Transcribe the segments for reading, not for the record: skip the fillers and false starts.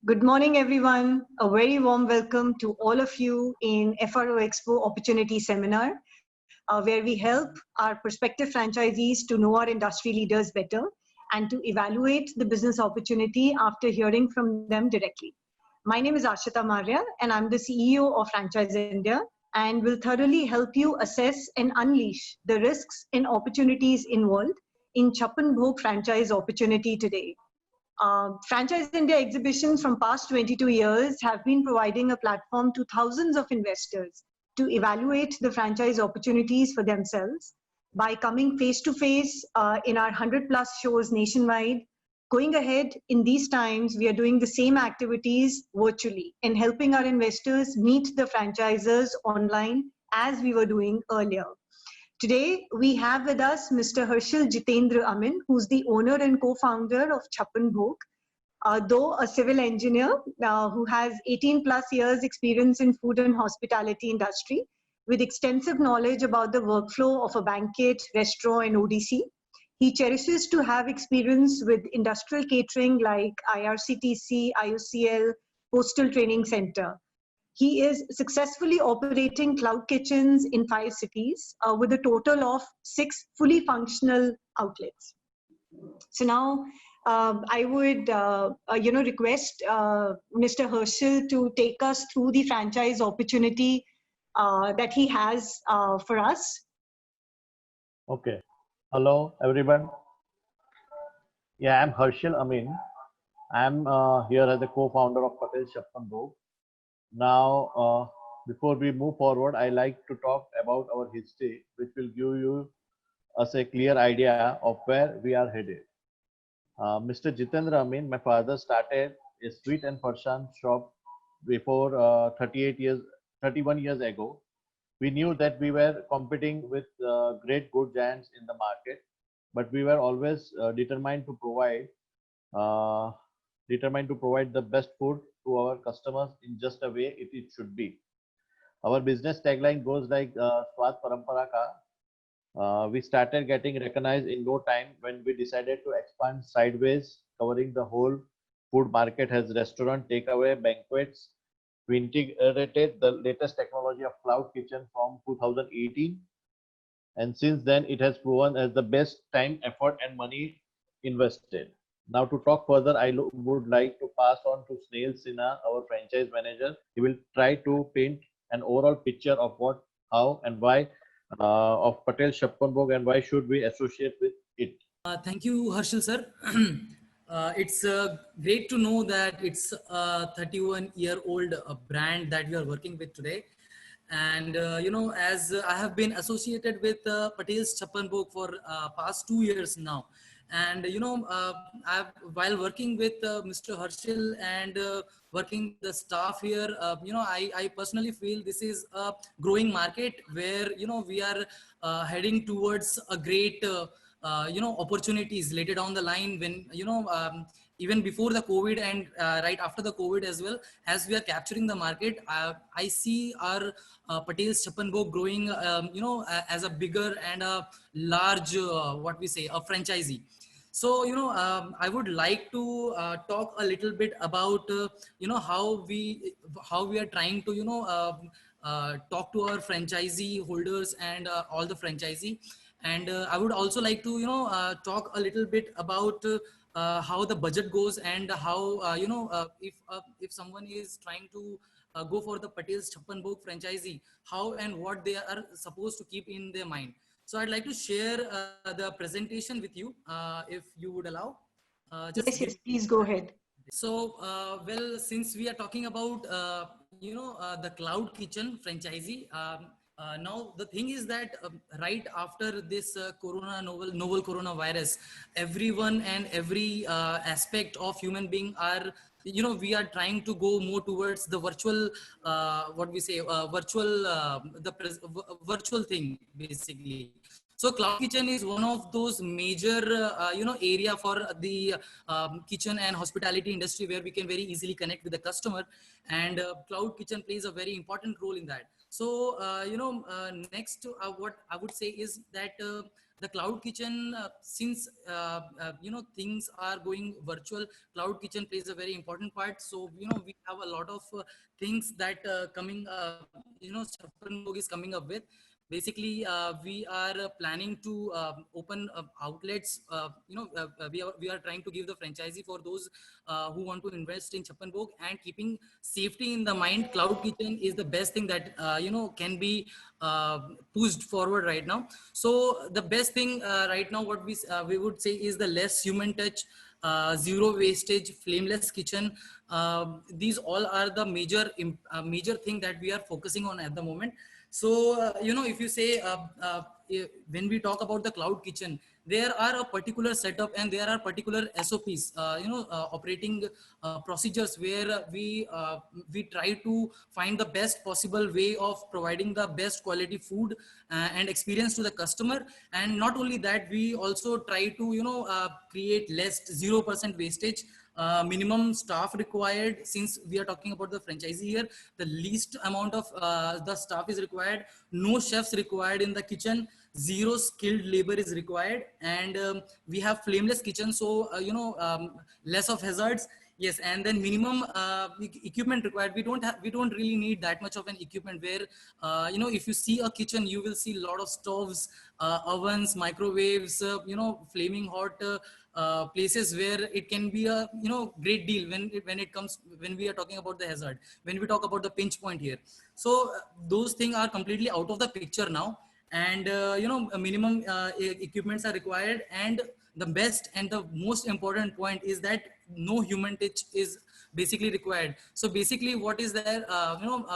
Good morning, everyone. A very warm welcome to all of you in FRO Expo Opportunity Seminar, where we help our prospective franchisees to know our industry leaders better and to evaluate the business opportunity after hearing from them directly. My name is Ashita Marya, and I'm the CEO of Franchise India, and will thoroughly help you assess and unleash the risks and opportunities involved in Chappan Bhog franchise opportunity today. Franchise India exhibitions from past 22 years have been providing a platform to thousands of investors to evaluate the franchise opportunities for themselves by coming face to face in our 100 plus shows nationwide. Going ahead in these times, we are doing the same activities virtually and helping our investors meet the franchisors online as we were doing earlier. Today, we have with us Mr. Harshil Jitendra Amin, who's the owner and co-founder of Chappan Bhog. Though a civil engineer who has 18 plus years experience in food and hospitality industry with extensive knowledge about the workflow of a banquet, restaurant and ODC. He cherishes to have experience with industrial catering like IRCTC, IOCL, Postal Training Center. He is successfully operating cloud kitchens in 5 cities with a total of 6 fully functional outlets. So now I would request Mr. Harshil to take us through the franchise opportunity that he has for us. Okay. Hello, everyone. Yeah, I'm Harshil Amin. I'm here as the co-founder of Patel Chappan Bhog. Now, before we move forward, I like to talk about our history, which will give you us a clear idea of where we are headed. Mr. Jitendra Amin, my father started a sweet and farsan shop before 31 years ago. We knew that we were competing with great good giants in the market, but we were always determined to provide the best food to our customers in just a way it should be. Our business tagline goes like Swad Parampara Ka. We started getting recognized in no time when we decided to expand sideways, covering the whole food market as restaurant, takeaway, banquets. We integrated the latest technology of cloud kitchen from 2018. And since then, it has proven as the best time, effort and money invested. Now to talk further, I would like to pass on to Snail Sinha, our franchise manager. He will try to paint an overall picture of what, how and why of Patel Chappan Bhog and why should we associate with it. Thank you, Harshil sir. It's great to know that it's a 31-year-old brand that we are working with today. And, as I have been associated with Patel's Chappan Bhog for past 2 years now. And, while working with Mr. Harshil and working the staff here, I personally feel this is a growing market where, we are heading towards a great, opportunities later down the line when, even before the COVID and right after the COVID as well, as we are capturing the market, I see our Patel's Chappan Bhog growing, as a bigger and a large, a franchisee. So, I would like to talk a little bit about, how we are trying to, talk to our franchisee holders and all the franchisee. And I would also like to, talk a little bit about how the budget goes and how, if someone is trying to go for the Patel's Chappan Bhog franchisee, how and what they are supposed to keep in their mind. So I'd like to share the presentation with you, if you would allow. Yes, please go ahead. So, well, since we are talking about, the cloud kitchen franchisee, now the thing is that right after this novel coronavirus, everyone and every aspect of human being are, we are trying to go more towards the virtual, virtual thing basically. So cloud kitchen is one of those major, area for the kitchen and hospitality industry where we can very easily connect with the customer, and cloud kitchen plays a very important role in that. So, next, what I would say is that the cloud kitchen, since things are going virtual, cloud kitchen plays a very important part. So we have a lot of things that coming Chappan Bhog is coming up with. Basically, we are planning to open outlets. We are trying to give the franchisee for those who want to invest in Chappan Bhog, and keeping safety in the mind. Cloud kitchen is the best thing that can be pushed forward right now. So the best thing right now, what we would say, is the less human touch, zero wastage, flameless kitchen. These all are the major thing that we are focusing on at the moment. So if you say when we talk about the cloud kitchen, there are a particular setup and there are particular SOPs, operating procedures, where we try to find the best possible way of providing the best quality food and experience to the customer. And not only that, we also try to create less 0% wastage. Minimum staff required, since we are talking about the franchisee here, the least amount of the staff is required. No chefs required in the kitchen, zero skilled labor is required, and we have flameless kitchen, so less of hazards. Yes, and then minimum equipment required. We don't really need that much of an equipment, where if you see a kitchen, you will see a lot of stoves, ovens, microwaves, flaming hot places, where it can be a great deal when we are talking about the hazard, when we talk about the pinch point here. So those things are completely out of the picture now, and minimum equipments are required. And the best and the most important point is that no human touch is basically required. So basically, what is there,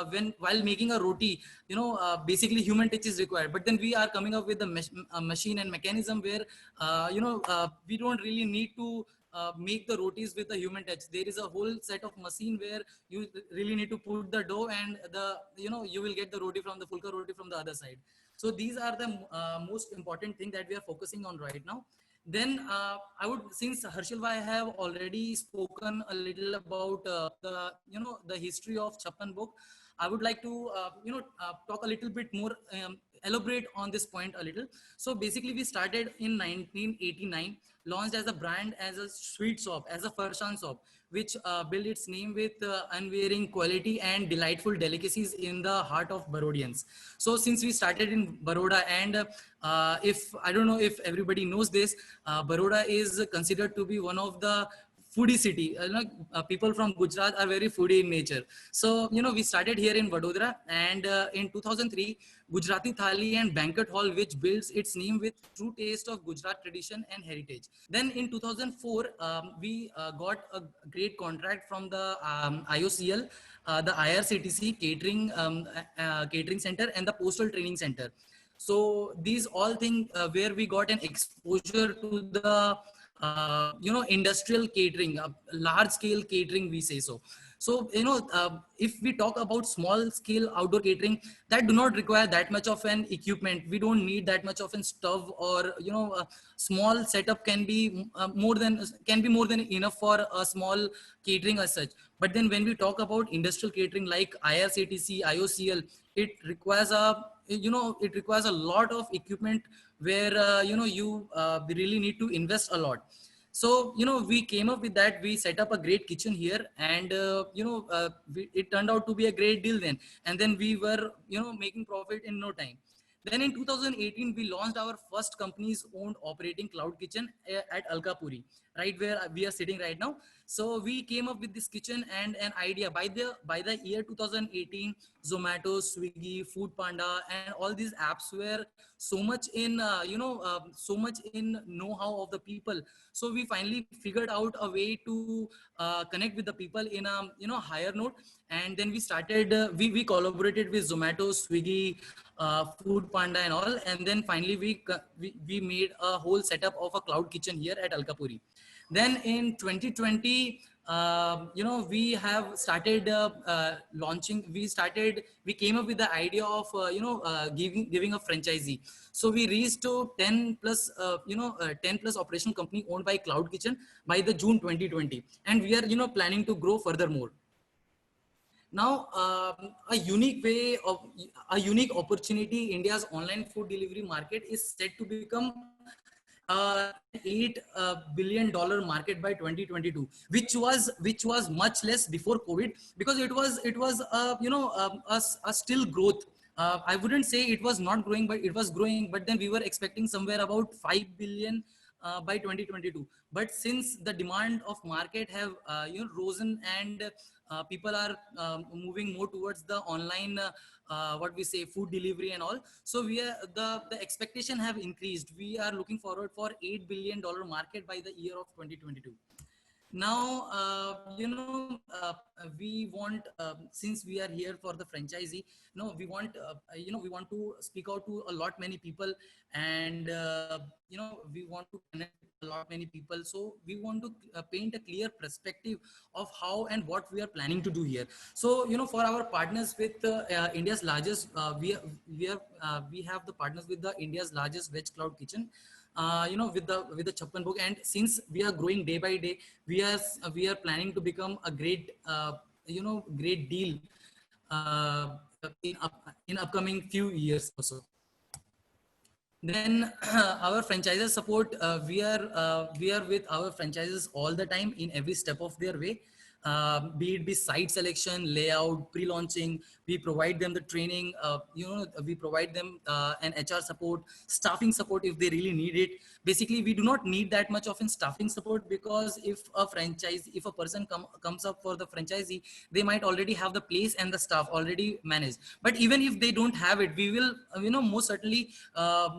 when while making a roti, basically human touch is required, but then we are coming up with a machine and mechanism where we don't really need to make the rotis with a human touch. There is a whole set of machine where you really need to put the dough, and you will get the roti from the fulka roti from the other side. So these are the most important thing that we are focusing on right now. Then I would, since Harshil bhai have already spoken a little about the history of Chappan Bhog, I would like to talk a little bit more, elaborate on this point a little. So basically, we started in 1989, launched as a brand, as a sweet shop, as a Farshan shop, which built its name with unwavering quality and delightful delicacies in the heart of Barodians. So since we started in Baroda, and if I don't know if everybody knows this, Baroda is considered to be one of the foodie city. People from Gujarat are very foodie in nature. So, we started here in Vadodara, and in 2003, Gujarati Thali and Banquet Hall, which builds its name with true taste of Gujarat tradition and heritage. Then in 2004, we got a great contract from the IOCL, the IRCTC catering center, and the postal training center. So these all things where we got an exposure to the industrial catering, large scale catering, we say so. So if we talk about small scale outdoor catering, that do not require that much of an equipment. We don't need that much of a stove, or a small setup can be more than enough for a small catering as such. But then when we talk about industrial catering like IRCTC, IOCL, it requires a lot of equipment, where you really need to invest a lot. So we came up with that. We set up a great kitchen here, and it turned out to be a great deal then. And then we were making profit in no time. Then in 2018, we launched our first company's owned operating cloud kitchen at Alkapuri, right where we are sitting right now. So we came up with this kitchen and an idea. By the year 2018, Zomato, Swiggy, Food Panda, and all these apps were so much in know-how of the people. So we finally figured out a way to connect with the people in a higher note. And then we started. We collaborated with Zomato, Swiggy, Food Panda, and all. And then finally we made a whole setup of a cloud kitchen here at Alkapuri. Then in 2020, we have started launching. We came up with the idea of giving a franchisee. So we reached to 10 plus operation company owned by Cloud Kitchen by the June 2020, and we are planning to grow furthermore. Now, a unique opportunity, India's online food delivery market is set to become $8 billion market by 2022, which was much less before COVID, because it was a still growth. I wouldn't say it was not growing, but it was growing. But then we were expecting somewhere about 5 billion by 2022. But since the demand of market have risen, and people are moving more towards the online what we say food delivery and all, so we are the expectation have increased. We are looking forward for $8 billion market by the year of 2022. Now, we want, since we are here for the franchisee, no, we want to speak out to a lot many people, and we want to connect a lot many people. So we want to paint a clear perspective of how and what we are planning to do here. So for our partners with India's largest, we have the partners with the India's largest veg cloud kitchen, with the Chappan Bhog. And since we are growing day by day, we are planning to become a great great deal in upcoming few years also. Then our franchises support, we are with our franchises all the time in every step of their way. Be it be site selection, layout, pre-launching, we provide them the training, we provide them an HR support, staffing support if they really need it. Basically, we do not need that much of in staffing support, because if a person comes up for the franchisee, they might already have the place and the staff already managed. But even if they don't have it, we will most certainly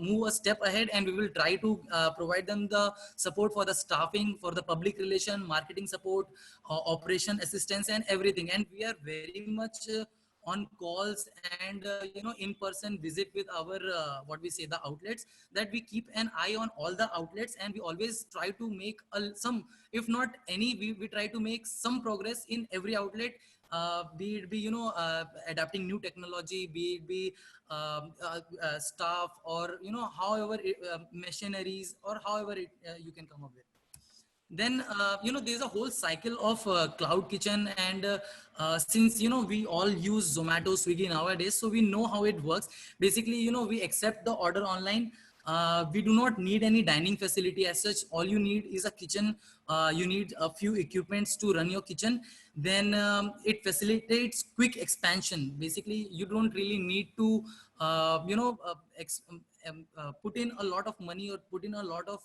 move a step ahead, and we will try to provide them the support for the staffing, for the public relation, marketing support, operation assistance, and everything. And we are very much on calls and in-person visit with our what we say the outlets, that we keep an eye on all the outlets, and we always try to make some, if not any, we try to make some progress in every outlet, be it be adapting new technology, be it be staff, or however machineries, or however you can come up with. Then there's a whole cycle of cloud kitchen, and since we all use Zomato, Swiggy nowadays, so we know how it works. Basically, we accept the order online. We do not need any dining facility as such. All you need is a kitchen. You need a few equipments to run your kitchen. Then it facilitates quick expansion. Basically, you don't really need to put in a lot of money, or put in a lot of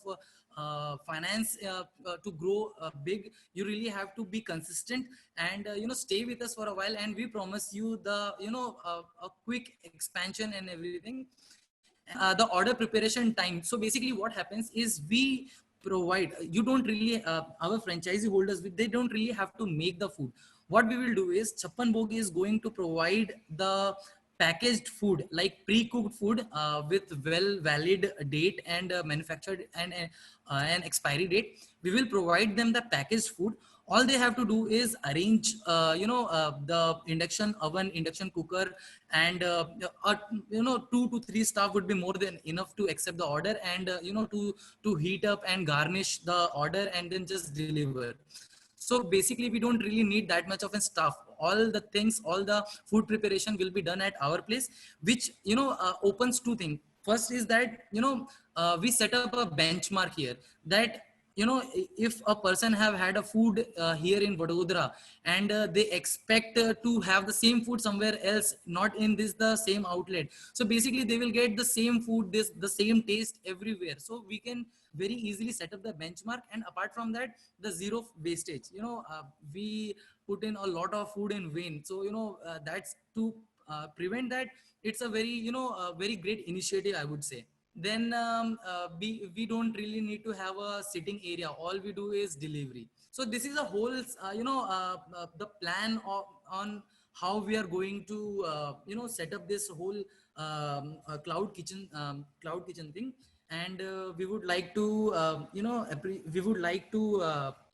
finance to grow big. You really have to be consistent, and stay with us for a while, and we promise you the a quick expansion and everything. The order preparation time. So basically what happens is, we provide, you don't really our franchisee holders, they don't really have to make the food. What we will do is, Chappan Bhog is going to provide the packaged food, like pre-cooked food with well valid date and manufactured and an expiry date. We will provide them the packaged food. All they have to do is arrange the induction oven, induction cooker, and 2 to 3 staff would be more than enough to accept the order, and to heat up and garnish the order, and then just deliver. So basically, we don't really need that much of a staff. All the things, all the food preparation will be done at our place, which opens two things. First is that we set up a benchmark here, that if a person have had a food here in Vadodara, and they expect to have the same food somewhere else, not in the same outlet. So basically, they will get the same food, the same taste everywhere. So we can very easily set up the benchmark. And apart from that, the zero wastage. We put in a lot of food in vain. So that's to prevent that. It's a very very great initiative, I would say. Then we don't really need to have a sitting area. All we do is delivery. So this is a whole the plan on how we are going to set up this whole cloud kitchen thing. And we would like to we would like to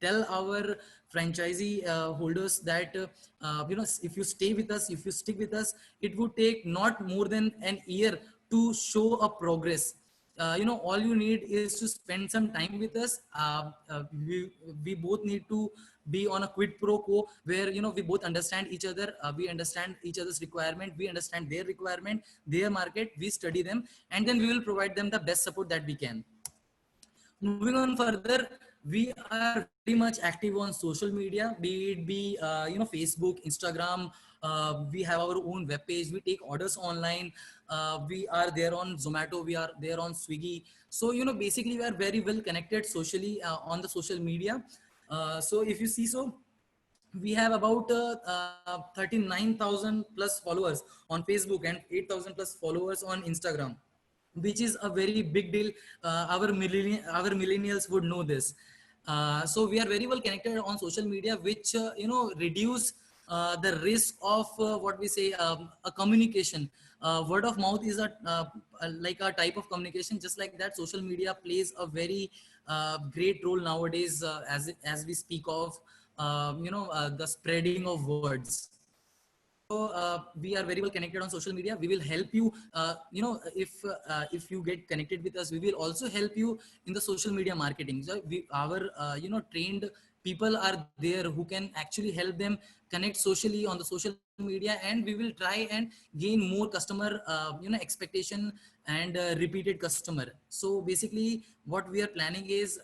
tell our franchisee holders that if you stay with us, if you stick with us, it would take not more than an year to show a progress. all you need is to spend some time with us. We both need to be on a quid pro quo where we both understand each other, we understand each other's requirement, we understand their requirement, their market, we study them, and then we will provide them the best support that we can. Moving on further, we are very much active on social media, be it be Facebook, Instagram. We have our own web page. We take orders online. We are there on Zomato. We are there on Swiggy. So basically, we are very well connected socially on the social media. So if you see, so we have about 39,000 plus followers on Facebook and 8,000 plus followers on Instagram, which is a very big deal. Our millennials would know this. So we are very well connected on social media, which reduce the risk of what we say a communication. Word of mouth is like a type of communication. Just like that, social media plays a very great role nowadays, as we speak of the spreading of words. So we are very well connected on social media. We will help you. If you get connected with us, we will also help you in the social media marketing. So our trained people are there who can actually help them connect socially on the social media, and we will try and gain more customer expectation and repeated customer. So basically, what we are planning is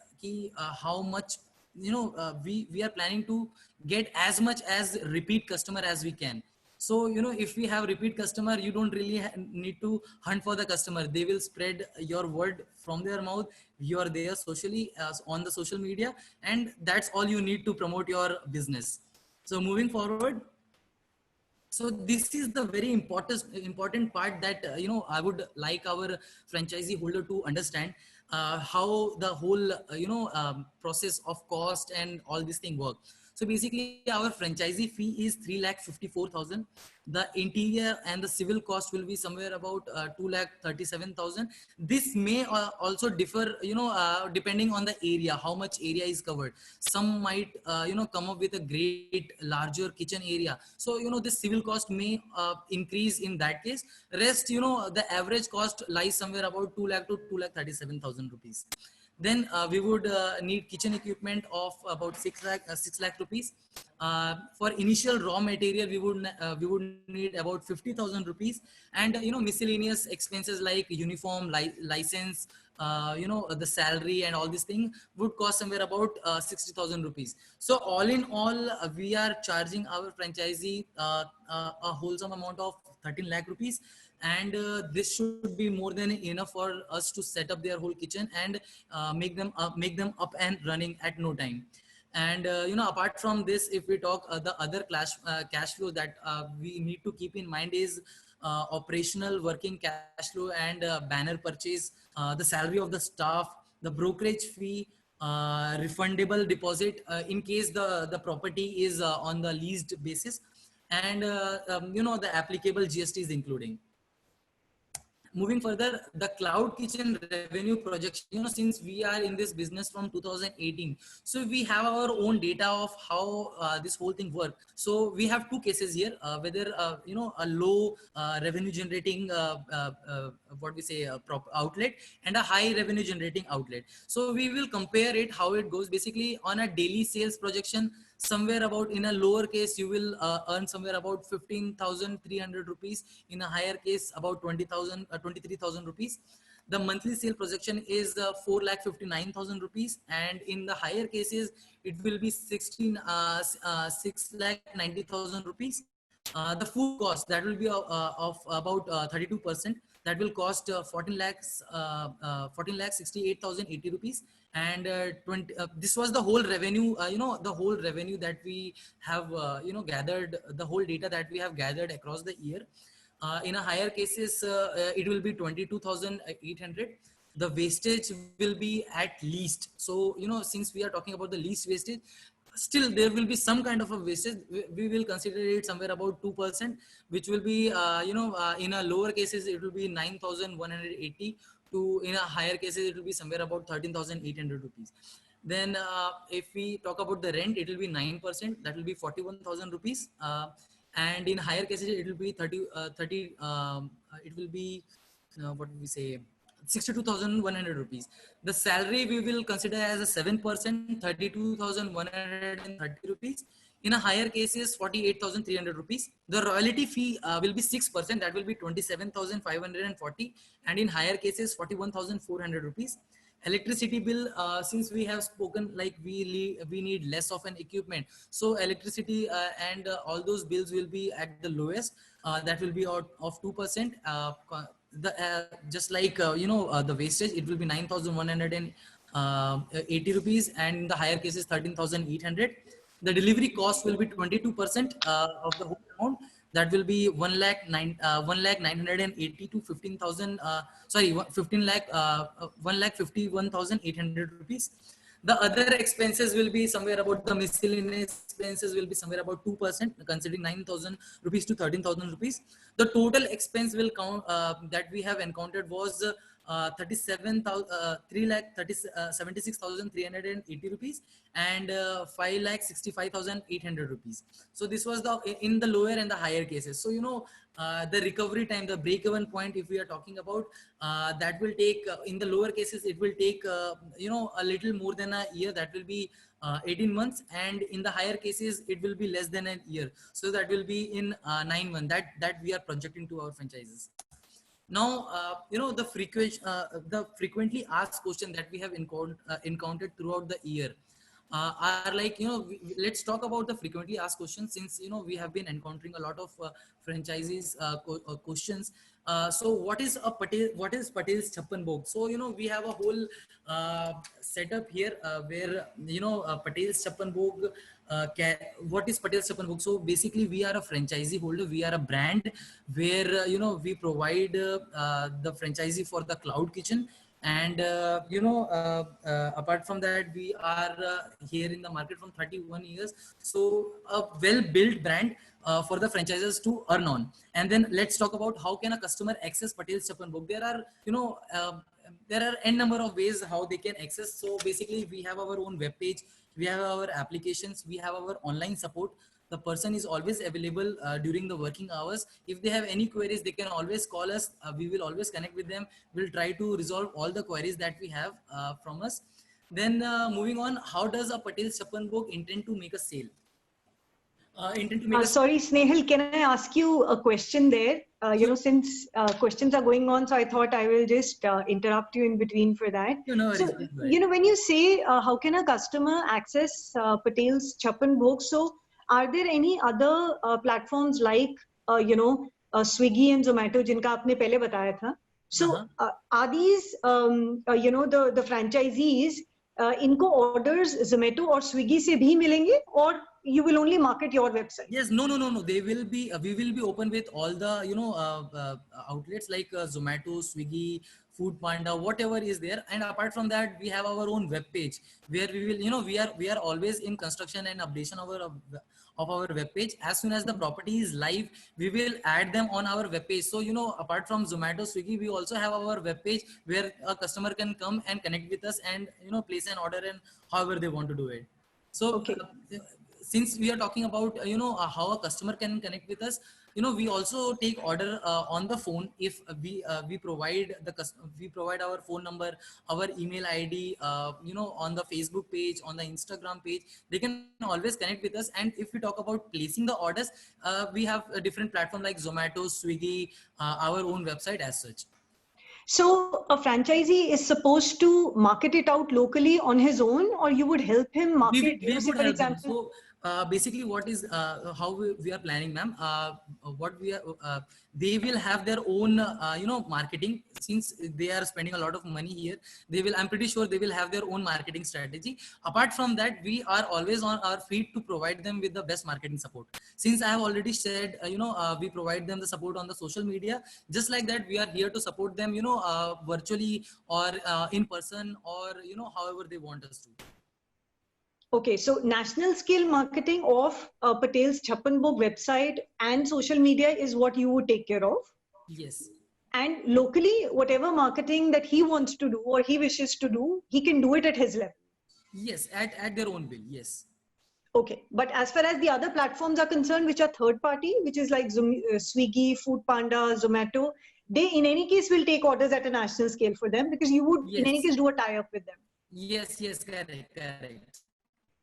how much we are planning to get as much as repeat customer as we can. So if we have repeat customer, you don't really need to hunt for the customer. They will spread your word from their mouth. You are there socially on the social media, and that's all you need to promote your business. So moving forward, so this is the very important part that I would like our franchisee holder to understand how the whole process of cost and all this thing work. So basically, our franchisee fee is 3,54,000. The interior and the civil cost will be somewhere about 2,37,000. This may also differ, depending on the area, how much area is covered. Some might, come up with a great larger kitchen area. So, the civil cost may increase in that case. Rest, the average cost lies somewhere about 2 lakh to 2,37,000 rupees. Then we would need kitchen equipment of about 6 lakh rupees. For initial raw material, we would need about 50,000 rupees, and miscellaneous expenses like uniform, license, the salary and all these things would cost somewhere about 60,000 rupees. So all in all, we are charging our franchisee a wholesome amount of 13 lakh rupees. And this should be more than enough for us to set up their whole kitchen and make them up and running at no time. And apart from this, if we talk the other cash flow that we need to keep in mind is operational working cash flow and banner purchase, the salary of the staff, the brokerage fee, refundable deposit in case the property is on the leased basis, and the applicable GST is including. Moving further, the cloud kitchen revenue projection, since we are in this business from 2018, so we have our own data of how this whole thing works. So we have two cases here, whether a low revenue generating what we say outlet and a high revenue generating outlet. So we will compare it how it goes. Basically, on a daily sales projection, somewhere about in a lower case you will earn somewhere about 15,300 rupees. In a higher case, about 23,000 rupees. The monthly sale projection is 4,59,000 rupees, and in the higher cases it will be 6,90,000 rupees. The food cost, that will be of about 32%. That will cost 14 lakhs 68,080 rupees. And this was the whole revenue, the whole revenue that we have gathered, the whole data that we have gathered across the year. In a higher cases, it will be 22,800. The wastage will be at least. So since we are talking about the least wastage, still there will be some kind of a wastage. We will consider it somewhere about 2%, which will be in a lower cases it will be 9,180 to, in a higher cases it will be somewhere about 13,800 rupees. Then if we talk about the rent, it will be 9%, that will be 41,000 rupees. And in higher cases it will be 30 it will be what do we say, 62,100 rupees. The salary we will consider as a 7%, 32,130 rupees. In a higher cases, 48,300 rupees. The royalty fee will be 6%, that will be 27,540, and in higher cases, 41,400 rupees. Electricity bill, since we have spoken like we need less of an equipment, so electricity and all those bills will be at the lowest, that will be out of 2%. Just like the wastage, it will be 9,180 rupees, and in the higher cases 13,800. The delivery cost will be 22% of the whole amount, that will be 1,980 to 15,000 sorry 15 lakh 1,51,800 rupees. The other expenses will be somewhere about, the miscellaneous expenses will be somewhere about 2%, considering 9,000 rupees to 13,000 rupees. The total expense will count that we have encountered was 76,380 rupees and 5,65,800 rupees. So this was the in the lower and the higher cases. So the recovery time, the break-even point, if we are talking about, that will take in the lower cases, it will take a little more than a year, that will be 18 months, and in the higher cases it will be less than a year, so that will be in 9 months that we are projecting to our franchises. Now the frequently asked question that we have encountered throughout the year are like, let's talk about the frequently asked questions, since we have been encountering a lot of franchises questions. So what is Patel's Chappan Bhog? So we have a whole setup here where Patel's Chappan Bhog. What is Patel's Chappan Bhog? So basically, we are a franchisee holder. We are a brand where we provide the franchisee for the cloud kitchen. And apart from that, we are here in the market from 31 years. So a well-built brand for the franchises to earn on. And then let's talk about how can a customer access Patel's Chappan Bhog. There are there are n number of ways how they can access. So basically, we have our own web page, we have our applications, we have our online support. The person is always available during the working hours. If they have any queries, they can always call us. We will always connect with them. We'll try to resolve all the queries that we have from us. Then moving on, how does a Patel's Chappan Bhog intend to make a sale? Sorry, Snehal, can I ask you a question there? Since questions are going on, so I thought I will just interrupt you in between for that. So, when you say how can a customer access Patel's Chappan Bhog, so are there any other platforms like Swiggy and Zomato, जिनका आपने पहले बताया था? So are these the franchisees इनको orders Zomato or Swiggy से भी मिलेंगे, or you will only market your website? Yes, no. They will be. We will be open with all the outlets like Zomato, Swiggy, Food Panda, whatever is there. And apart from that, we have our own web page where we will. We are always in construction and updation of our web page. As soon as the property is live, we will add them on our web page. So apart from Zomato, Swiggy, we also have our web page where a customer can come and connect with us and place an order and however they want to do it. So. Okay. Since we are talking about how a customer can connect with us, we also take order on the phone. If we provide our phone number, our email ID, on the Facebook page, on the Instagram page, they can always connect with us. And if we talk about placing the orders, we have a different platform like Zomato, Swiggy, our own website as such. So a franchisee is supposed to market it out locally on his own, or you would help him market? We would help him. So basically, what is how we are planning, ma'am? What we are, they will have their own, marketing. Since they are spending a lot of money here, they will. I'm pretty sure they will have their own marketing strategy. Apart from that, we are always on our feet to provide them with the best marketing support. Since I have already said, we provide them the support on the social media. Just like that, we are here to support them, virtually or in person, or however they want us to. Okay, so national scale marketing of Patel's Chappan Bhog website and social media is what you would take care of? Yes. And locally, whatever marketing that he wants to do or he wishes to do, he can do it at his level? Yes, at their own will, yes. Okay, but as far as the other platforms are concerned, which are third party, which is like Swiggy, Food Panda, Zomato, they in any case will take orders at a national scale for them, because you would in any Yes. case do a tie-up with them. Yes, correct.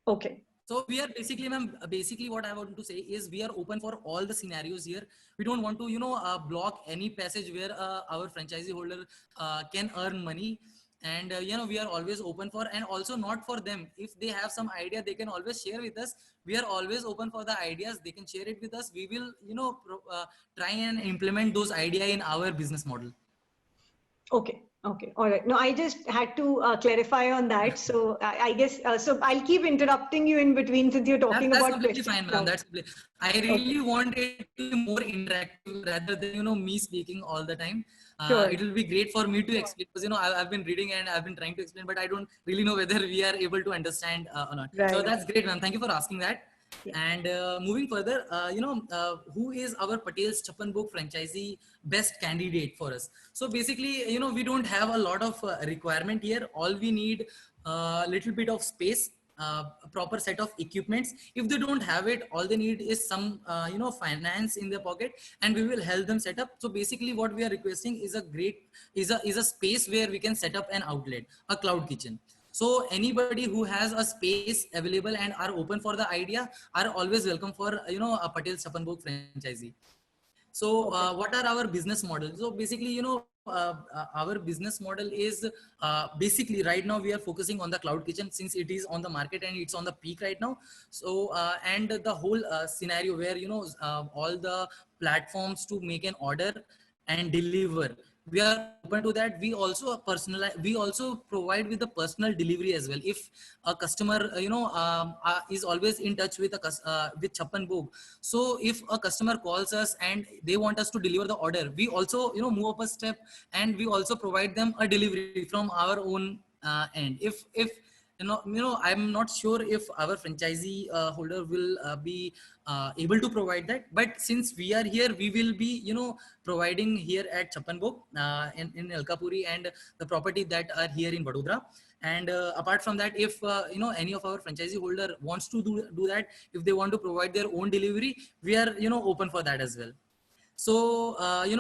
Okay. So we are basically, ma'am, basically what I want to say is we are open for all the scenarios here. We don't want to, block any passage where our franchisee holder can earn money. And, we are always open for, and also not for them. If they have some idea, they can always share with us. We are always open for the ideas. They can share it with us. We will, try and implement those idea in our business model. Okay. Okay. All right. No, I just had to clarify on that. So I guess, so I'll keep interrupting you in between since you're talking That's about completely questions fine, now. ma'am. I really want it to be more interactive rather than, me speaking all the time. Sure. It will be great for me to explain because, I've been reading and I've been trying to explain, but I don't really know whether we are able to understand or not. Right. So that's great, ma'am. Thank you for asking that. Yeah. And moving further, who is our Patel's Chappan Bhog franchisee best candidate for us? So basically, we don't have a lot of requirement here. All we need a little bit of space, a proper set of equipments. If they don't have it, all they need is some finance in their pocket, and we will help them set up. So basically what we are requesting is a space where we can set up an outlet, a cloud kitchen. So anybody who has a space available and are open for the idea are always welcome for a Patel's Chappan Bhog franchisee. So what are our business models? So basically, our business model is basically right now we are focusing on the cloud kitchen since it is on the market and it's on the peak right now. So and the whole scenario where all the platforms to make an order and deliver, we are open to that. We also we also provide with the personal delivery as well. If a customer is always in touch with with Chappan Bhog, so if a customer calls us and they want us to deliver the order, we also move up a step and we also provide them a delivery from our own end. If I'm not sure if our franchisee holder will be able to provide that, but since we are here, we will be providing here at Chappan Bhog in Alkapuri and the property that are here in Vadodara. And apart from that, if any of our franchisee holder wants to do that, if they want to provide their own delivery, we are open for that as well. So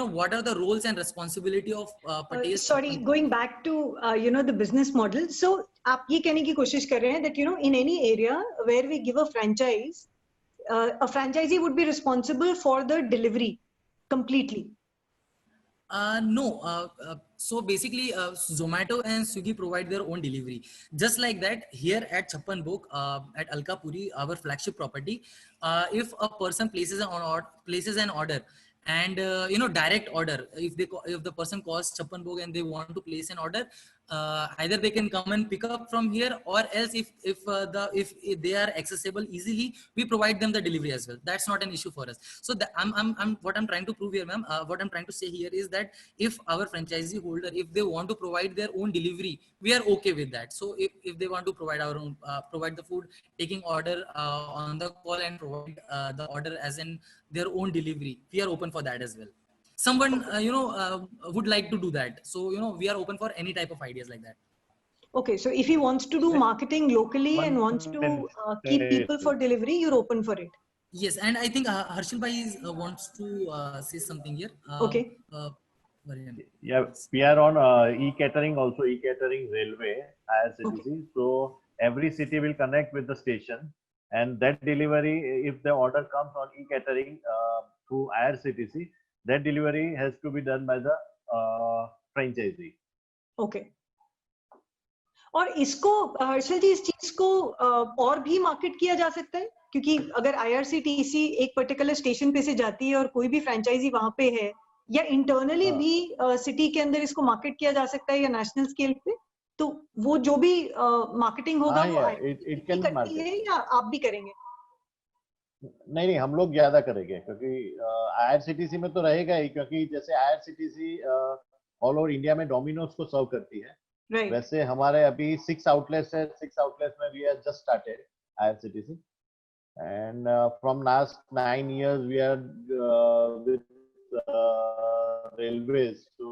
what are the roles and responsibility of Patel's sorry, going back to the business model. So आप ये कहने की कोशिश कर रहे हैं that in any area where we give a franchise, a franchisee would be responsible for the delivery completely. No. So basically, Zomato and Swiggy provide their own delivery. Just like that, here at Chappan Bhog, at Alkapuri, our flagship property, if a person places an order, and direct order, if the person calls Chappan Bhog and they want to place an order, either they can come and pick up from here, or else if they are accessible easily, we provide them the delivery as well. That's not an issue for us. So what I'm trying to prove here, ma'am, what I'm trying to say here is that if our franchisee holder, if they want to provide their own delivery, we are okay with that. So if they want to provide our own, provide the food, taking order on the call and provide the order as in their own delivery, we are open for that as well. Someone would like to do that, so we are open for any type of ideas like that. Okay, so if he wants to do marketing locally and wants to keep people for delivery, you're open for it. Yes, and I think Harshil Bhai wants to say something here. Okay. Yeah, we are on e-catering also, e-catering railway IRCTC. Okay. So every city will connect with the station, and that delivery, if the order comes on e-catering through IRCTC, that delivery has to be done by the franchisee. Okay. और इसको हर्षल जी इस चीज को और भी market किया जा सकता है, क्योंकि अगर IRCTC एक पर्टिकुलर स्टेशन पे से जाती है और कोई भी फ्रेंचाइजी वहां पे है, या इंटरनली भी सिटी के अंदर इसको मार्केट किया जा सकता है या नेशनल स्केल पे, तो वो जो भी मार्केटिंग होगा वो करती है या आप भी करेंगे? नहीं, हम लोग ज्यादा करेंगे, क्योंकि IRCTC में तो रहेगा ही, क्योंकि जैसे IRCTC ऑल ओवर इंडिया में डोमिनोज को सर्व करती है, वैसे हमारे अभी 6 आउटलेट्स है, 6 आउटलेट्स में we are just started IRCTC, and from last 9 years we are with railways, so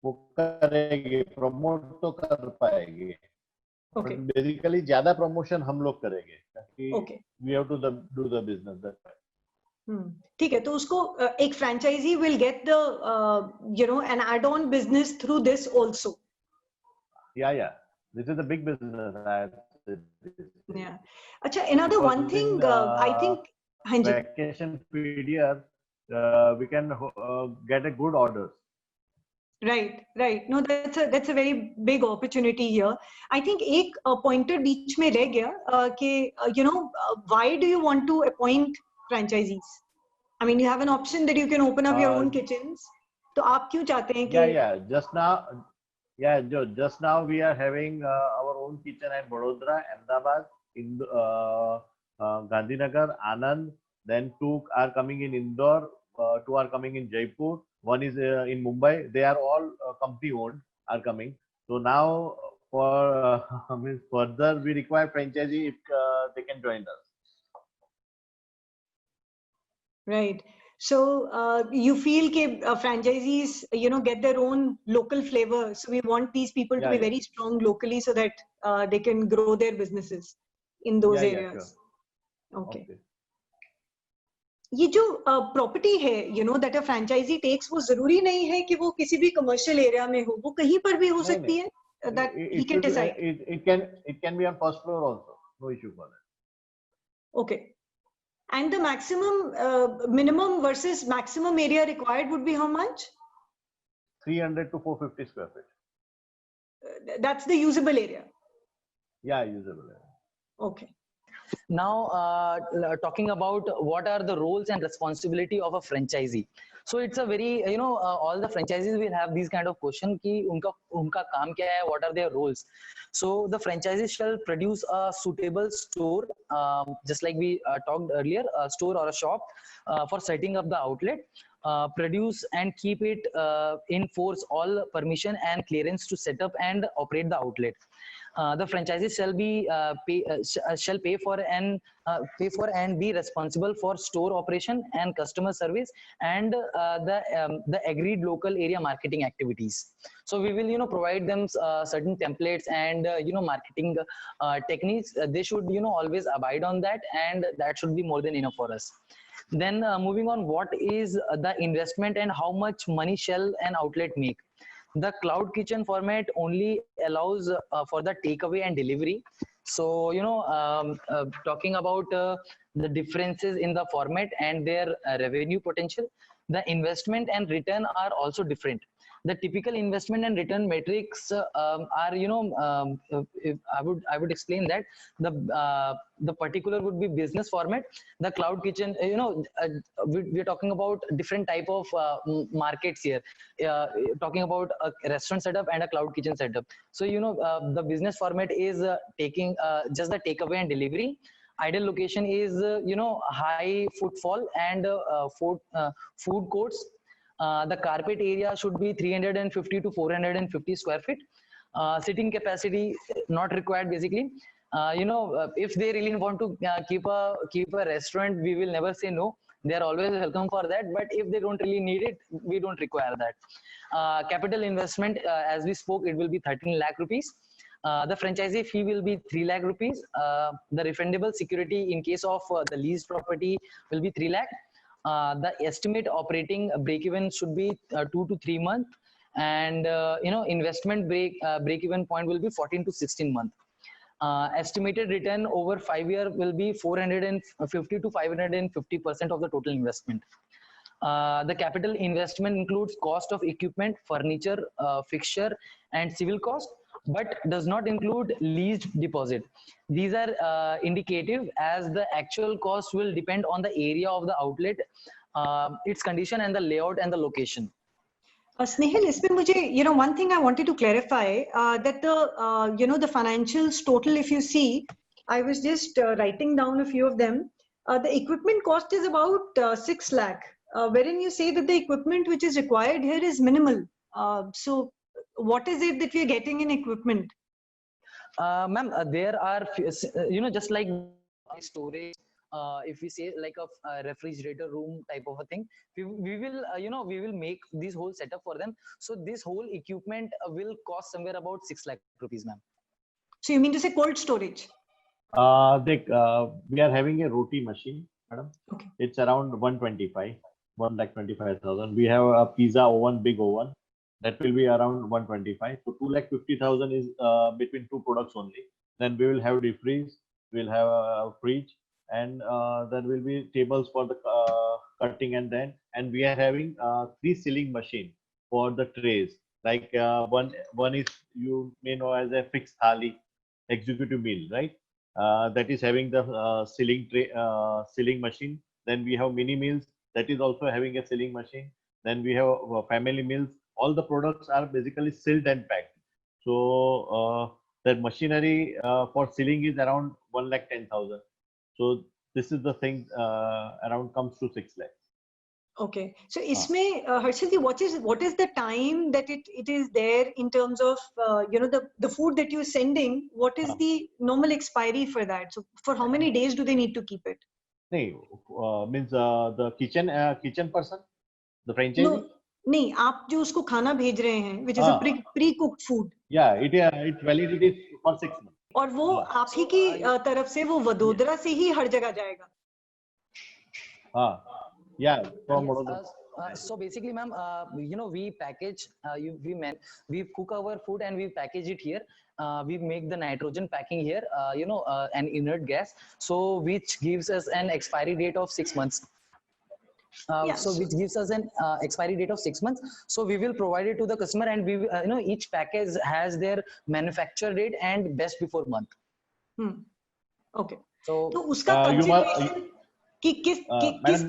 वो करेंगे, प्रमोट तो कर पाएंगे. Okay. बेसिकली ज्यादा प्रमोशन हम लोग करेंगे, क्योंकि we have to do the business that way. ठीक है, तो उसको एक franchisee will get the an add-on business through this also. Yeah. This is a big business. Yeah. अच्छा, another one thing I think, हाँ जी, vacation period, we can get a good orders. right. No, that's a very big opportunity here. I think एक pointer बीच में रह गया कि why do you want to appoint franchisees? I mean, you have an option that you can open up your own kitchens. तो आप क्यों चाहते हैं कि Just now we are having our own kitchen at Vadodara, Ahmedabad, Gandhinagar, Anand. Then 2 are coming in Indore, 2 are coming in Jaipur, 1 is in Mumbai. They are all company owned, are coming. So now for further we require franchisee if they can join us. Right. So you feel that franchisees, get their own local flavor. So we want these people to be very strong locally so that they can grow their businesses in those areas. Sure. Okay. ये जो property है that a franchisee takes, वो जरूरी नहीं है कि वो किसी भी commercial area में हो, वो कहीं पर भी हो सकती है, that he can decide. It can be on first floor also, no issue for that. Okay. And the minimum versus maximum area required would be how much? 300 to 450 square feet. That's the usable area. Yeah, usable area. Okay. Now, talking about what are the roles and responsibility of a franchisee. So it's a very, all the franchisees will have these kind of question ki unka kaam kya hai, what are their roles. So the franchisee shall produce a suitable store, just like we talked earlier, a store or a shop for setting up the outlet. Produce and keep it in force all permission and clearance to set up and operate the outlet. The franchisee shall pay for and be responsible for store operation and customer service and the agreed local area marketing activities. So we will provide them certain templates and marketing techniques. They should always abide on that, and that should be more than enough for us. Then moving on, what is the investment and how much money shall an outlet make? The cloud kitchen format only allows for the takeaway and delivery. So, talking about the differences in the format and their revenue potential, the investment and return are also different. The typical investment and return metrics are, if I would explain that the particular would be business format. The cloud kitchen, we're talking about different type of markets here. Talking about a restaurant setup and a cloud kitchen setup. So the business format is taking just the takeaway and delivery. Ideal location is high footfall and food courts. The carpet area should be 350 to 450 square feet. Sitting capacity not required basically. If they really want to keep a restaurant, we will never say no. They are always welcome for that. But if they don't really need it, we don't require that. Capital investment, as we spoke, it will be 13 lakh rupees. The franchisee fee will be 3 lakh rupees. The refundable security in case of the leased property will be 3 lakh. The estimate operating break-even should be 2 to 3 months, and investment break-even point will be 14 to 16 months. Estimated return over 5 years will be 450 to 550% of the total investment. The capital investment includes cost of equipment, furniture, fixture, and civil cost, but does not include leased deposit. These are indicative, as the actual cost will depend on the area of the outlet, its condition, and the layout and the location. Snehal, इसमें मुझे, one thing I wanted to clarify, that the financials total, if you see, I was just writing down a few of them. The equipment cost is about 6 lakh, wherein you say that the equipment which is required here is minimal. So what is it that we are getting in equipment? Ma'am, there are, just like storage, if we say like a refrigerator room type of a thing, we will, we will make this whole setup for them. So this whole equipment will cost somewhere about 6 lakh rupees, ma'am. So you mean to say cold storage? We are having a roti machine. madam. Okay. It's around 125, 1,25,000. We have a pizza oven, big oven. That will be around 125. So 2,50,000 is between two products only. Then we will have defreeze, we'll have a fridge, and there will be tables for the cutting, and we are having 3 sealing machine for the trays. Like one is, you may know, as a fixed thali executive meal, right? That is having the sealing machine. Then we have mini meals, that is also having a sealing machine. Then we have family meals. All the products are basically sealed and packed. So that machinery for sealing is around 1,10,000. So this is the thing, around comes to 6 lakhs. Okay. So इसमें Harshil ji, what is the time that it is there in terms of the food that you're sending? What is the normal expiry for that? So for how many days do they need to keep it? Means the kitchen person, the franchisee. No, नहीं, आप जो उसको खाना भेज रहे हैं, which is a pre-cooked food. Yeah, its validity is for 6 months. और वो आप ही की तरफ से वो वडोदरा से ही हर जगह जाएगा. Yeah, from so basically, ma'am, we package, we cook our food and we package it here. We make the nitrogen packing here, an inert gas, so which gives us an expiry date of 6 months. So which gives us an expiry date of 6 months. So we will provide it to the customer, and we each package has their manufacture date and best before month. Okay. So उसका consideration कि किस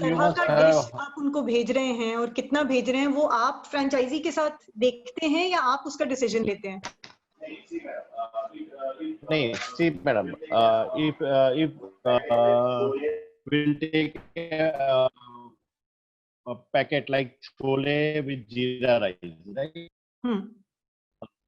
तरह का dish आप उनको भेज रहे हैं और कितना भेज रहे हैं, वो आप फ्रेंचाइजी के साथ देखते हैं या आप उसका डिसीजन लेते हैं? नहीं, see madam, if we'll take a packet like chole with jeera rice, right?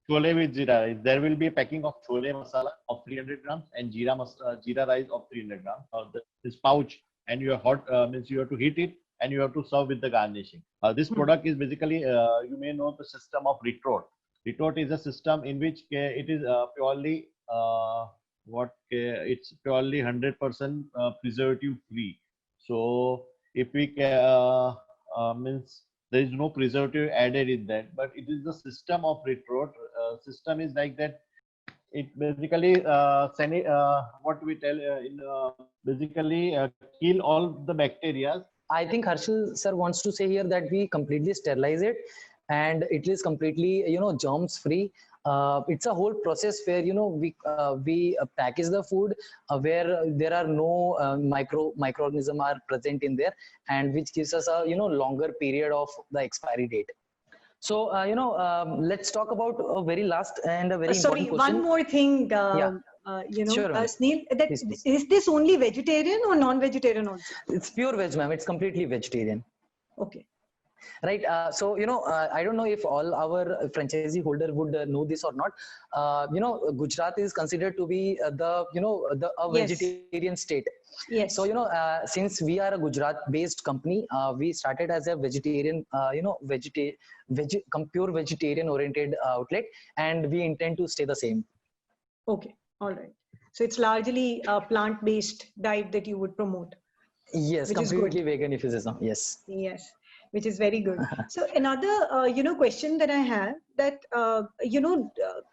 Chole with jeera rice, there will be a packing of chole masala of 300 grams and jeera rice of 300 grams. This pouch, and you are hot, means you have to heat it and you have to serve with the garnishing. This product is basically, you may know the system of retort. Retort is a system in which it is purely it's purely 100% preservative free. So if we means there is no preservative added in that, but it is the system of retort. System is like that. It basically what we tell basically kill all the bacteria. I think Harshil sir wants to say here that we completely sterilize it, and it is completely germs free. It's a whole process where we package the food where there are no microorganisms are present in there, and which gives us a longer period of the expiry date. So let's talk about a very last and a very important question. One more thing. Sure, Snehal, please. Is this only vegetarian or non-vegetarian also? It's pure veg, ma'am. It's completely vegetarian. Okay. Right. So I don't know if all our franchisee holder would know this or not. Gujarat is considered to be a vegetarian state. Yes. So since we are a Gujarat-based company, we started as a vegetarian, pure vegetarian-oriented outlet, and we intend to stay the same. Okay. All right. So it's largely a plant-based diet that you would promote. Yes, completely veganism. Yes. Yes, which is very good. So another question that I have, that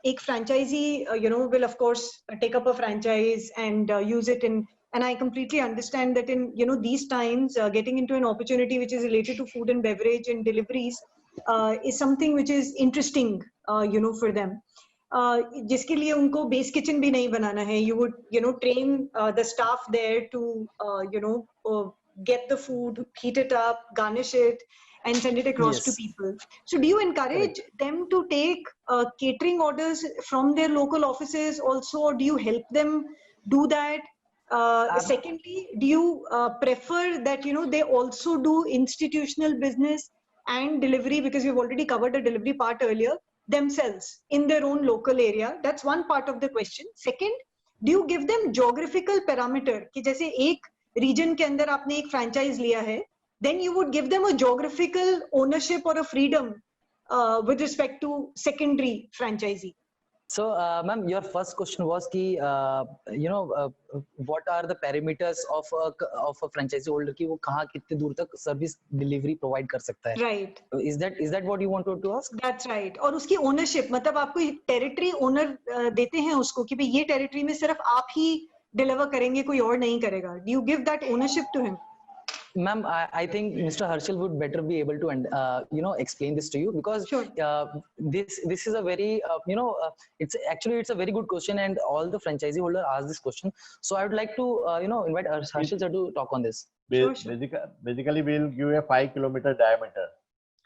एक franchisee will of course take up a franchise and use it in. And I completely understand that in these times, getting into an opportunity which is related to food and beverage and deliveries is something which is interesting, for them. जिसके लिए उनको base kitchen भी नहीं बनाना है. You would train the staff there to get the food, heat it up, garnish it, and send it across to people. So do you encourage them to take catering orders from their local offices also, or do you help them do that? Secondly, do you prefer that they also do institutional business and delivery, because we've already covered the delivery part earlier, themselves in their own local area? That's one part of the question. Second, do you give them geographical parameter कि जैसे एक region के अंदर आपने एक franchise लिया है, then you would give them a geographical ownership or a freedom with respect to secondary franchisee? So, ma'am, your first question was ki, what are the parameters of a franchisee holder ki वो कहाँ कितने दूर तक service delivery provide कर सकता है? Right. Is that what you wanted to ask? That's right. और उसकी ownership, मतलब आपको टेरिटरी ओनर देते हैं उसको कि भाई ये टेरिटरी में सिर्फ आप ही डिलीवर करेंगे, कोई और नहीं करेगा. Do you give that ownership to him? Ma'am, I think Mr. Harshal would better be able to explain this to you, because Sure. This is a very it's a very good question, and all the franchisee holder ask this question. So I would like to invite Harshal sir to talk on this. Sure. Basically, we'll give a 5 kilometer diameter.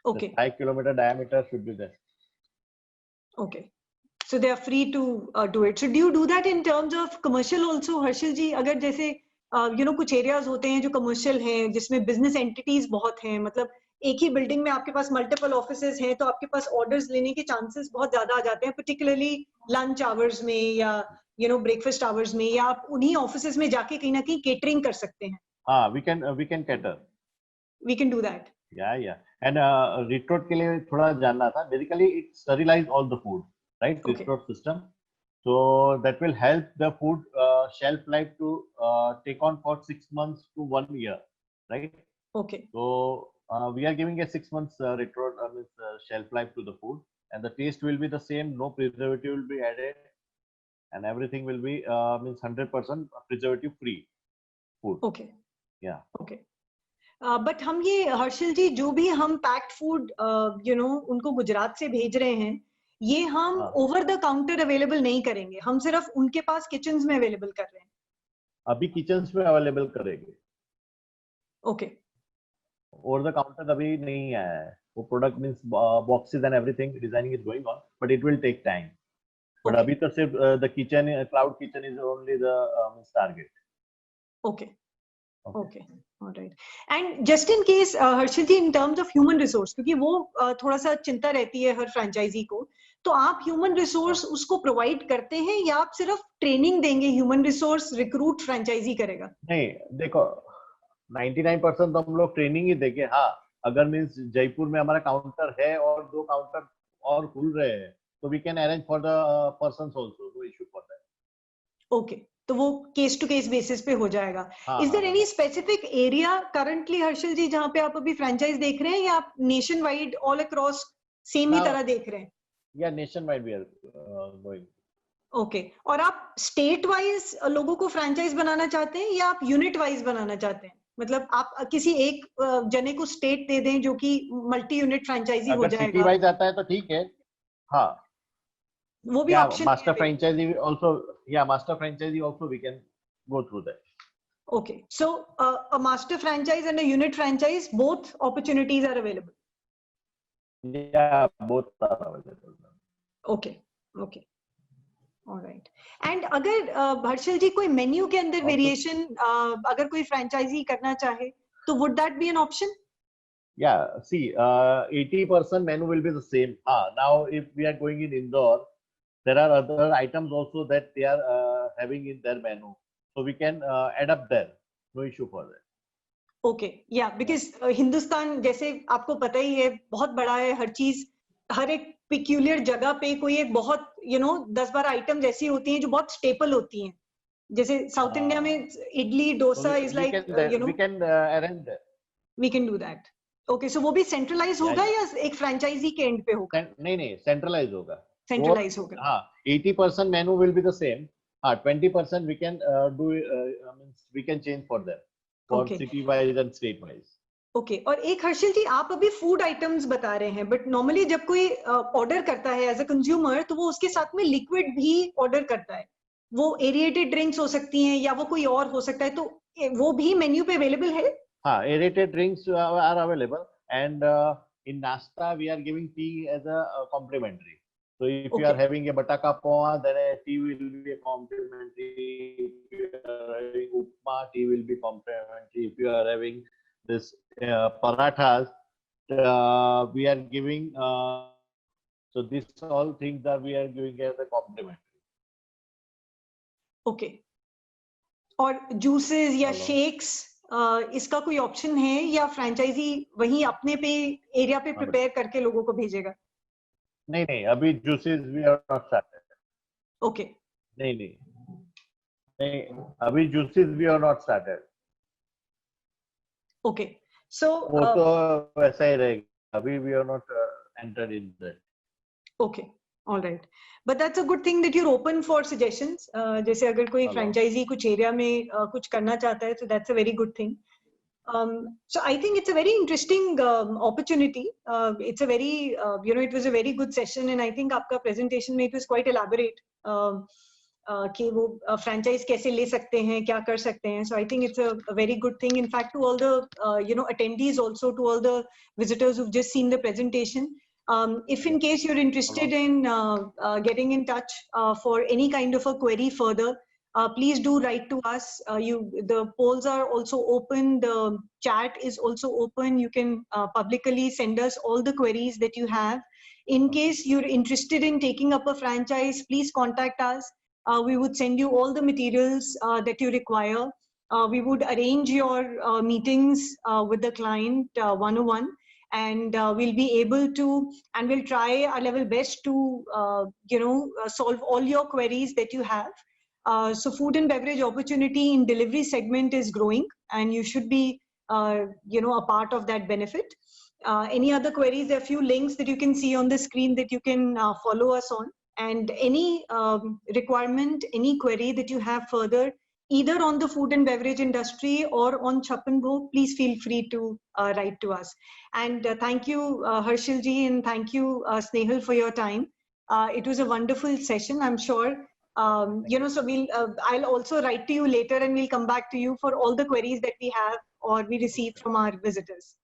Okay. The 5 kilometer diameter should be there. Okay. So they are free to do it. So do you do that in terms of commercial also, Harshal ji? अगर जैसे कुछ areas होते हैं जो commercial हैं, जिसमें business entities बहुत हैं, मतलब एक ही बिल्डिंग में आपके पास मल्टीपल ऑफिसेज हैं, तो आपके पास ऑर्डर्स लेने के चांसेस बहुत ज्यादा आ जाते हैं, पर्टिकुलरली लंच आवर्स में या ब्रेकफास्ट आवर्स में, या आप उन्हीं ऑफिसेज में जाके कहीं ना कहीं केटरिंग कर सकते हैं. हाँ, we can cater. We can do that. Yeah. And Retrot के लिए थोड़ा जानना था. Basically, it sterilize all the food, right? Okay. Retrot system. So that will help the food shelf life to take on for 6 months to 1 year, right? Okay. So we are giving a 6 months shelf life to the food, and the taste will be the same. No preservative will be added, and everything will be 100% preservative free food. Okay. Yeah. Okay. But हम ये हर्षल जी जो भी हम packed food उनको गुजरात से भेज रहे हैं, ये हम ओवर द काउंटर अवेलेबल नहीं करेंगे, हम सिर्फ उनके पास किचन्स में अवेलेबल कर रहे हैं. अभी किचन्स में अवेलेबल करेंगे. ओके. ओवर द काउंटर अभी नहीं आया है. वो product means boxes and everything designing is going on, but it will take time. But अभी तो सिर्फ the kitchen, cloud kitchen is only the target. Okay. Okay. All right. And just in case, Harshal ji, in terms of human resource, क्योंकि वो थोड़ा सा चिंता रहती है हर फ्रेंचाइजी को, तो आप ह्यूमन रिसोर्स उसको प्रोवाइड करते हैं या आप सिर्फ ट्रेनिंग देंगे, ह्यूमन रिसोर्स रिक्रूट फ्रेंचाइजी करेगा? नहीं, देखो 99% तो हम लोग ट्रेनिंग ही देंगे. हाँ, अगर मींस जयपुर में हमारा काउंटर है और 2 काउंटर और खुल रहे हैं, तो we can arrange for the persons also, no issue for that. Okay. तो वो केस टू केस बेसिस पे हो जाएगा. Is there any specific area currently Harshal ji जहां पे आप अभी फ्रेंचाइज देख रहे हैं, या आप nationwide all across same ही तरह देख रहे हैं? या nationwide we are going. Okay. और आप स्टेट वाइज लोगों को फ्रेंचाइज बनाना चाहते हैं या आप यूनिट वाइज बनाना चाहते हैं? मतलब आप किसी एक जने को स्टेट दे दें जो कि मल्टी यूनिट फ्रेंचाइजी हो जाएगा. अगर सिटी वाइज आता है तो ठीक है. हाँ, वो भी option. Master franchise also, master franchise also we can go through that. Okay, so a master franchise and a unit franchise, both opportunities are available. Yeah, both are available. Okay. All right. And अगर हर्षल जी कोई menu के अंदर variation अगर कोई franchise करना चाहे, तो would that be an option? Yeah, see, 80% menu will be the same. Now if we are going in Indore, there are other items also that they are having in their menu, so we can adapt there. No issue for that. Okay, yeah, because Hindustan जैसे आपको पता ही है बहुत बड़ा है, हर चीज हर एक peculiar जगह पे कोई एक बहुत 10-12 आइटम्स ऐसी होती हैं जो बहुत स्टेपल होती हैं. जैसे साउथ इंडिया में idli dosa is like we can arrange that. We can do that. Okay, so वो भी सेंट्रलाइज होगा या एक फ्रेंचाइजी के एंड पे होगा? नहीं, सेंट्रलाइज होगा. सेंट्रलाइज होगा. हाँ, 80% menu will be the same. 20% we can do we can change for them for city wise and state wise. Okay. और एक हर्षल जी, आप अभी फूड आइटम्स बता रहे हैं, बट नॉर्मली जब कोई ऑर्डर करता है एज अ कंज्यूमर, तो वो उसके साथ में लिक्विड भी ऑर्डर करता है. वो एरिएटेड ड्रिंक्स हो सकती हैं या वो कोई और हो सकता है, तो वो भी मेन्यू पे अवेलेबल है? हाँ, aerated drinks are available, and in Nasta we are giving tea as a complimentary. So if you are having a bataka poha, then a tea will be a complimentary. If you are having upma, tea will be complimentary. If you are having this parathas, we are giving. So these all things that we are giving as a complimentary. Okay. और juices या shakes इसका कोई option है या franchise वहीं अपने पे area पे प्रिपेयर करके लोगों को भेजेगा? नहीं, अभी juices we are not started. Okay. नहीं अभी juices we are not started. Okay. So वो तो वैसा ही रहेगा. अभी we are not entered in that. Okay. All right. But that's a good thing that you're open for suggestions. जैसे अगर कोई franchisee कुछ area में कुछ करना चाहता है, so that's a very good thing. So I think it's a very interesting opportunity. It's a very, it was a very good session, and I think आपका presentation में it was quite elaborate. कि वो franchise कैसे ले सकते हैं, क्या कर सकते हैं. So I think it's a very good thing. In fact, to all the attendees, also to all the visitors who've just seen the presentation. If in case you're interested in getting in touch for any kind of a query further, please do write to us. The polls are also open. The chat is also open. You can publicly send us all the queries that you have. In case you're interested in taking up a franchise, please contact us. We would send you all the materials that you require. We would arrange your meetings with the client one-on-one. And we'll be able to, and we'll try our level best to, solve all your queries that you have. So food and beverage opportunity in delivery segment is growing, and you should be, a part of that benefit. Any other queries? There are a few links that you can see on the screen that you can follow us on. And any requirement, any query that you have further, either on the food and beverage industry or on Chap and Go, please feel free to write to us. And thank you, Harshil ji, and thank you, Snehal, for your time. It was a wonderful session, I'm sure. So I'll also write to you later, and we'll come back to you for all the queries that we have or we receive from our visitors.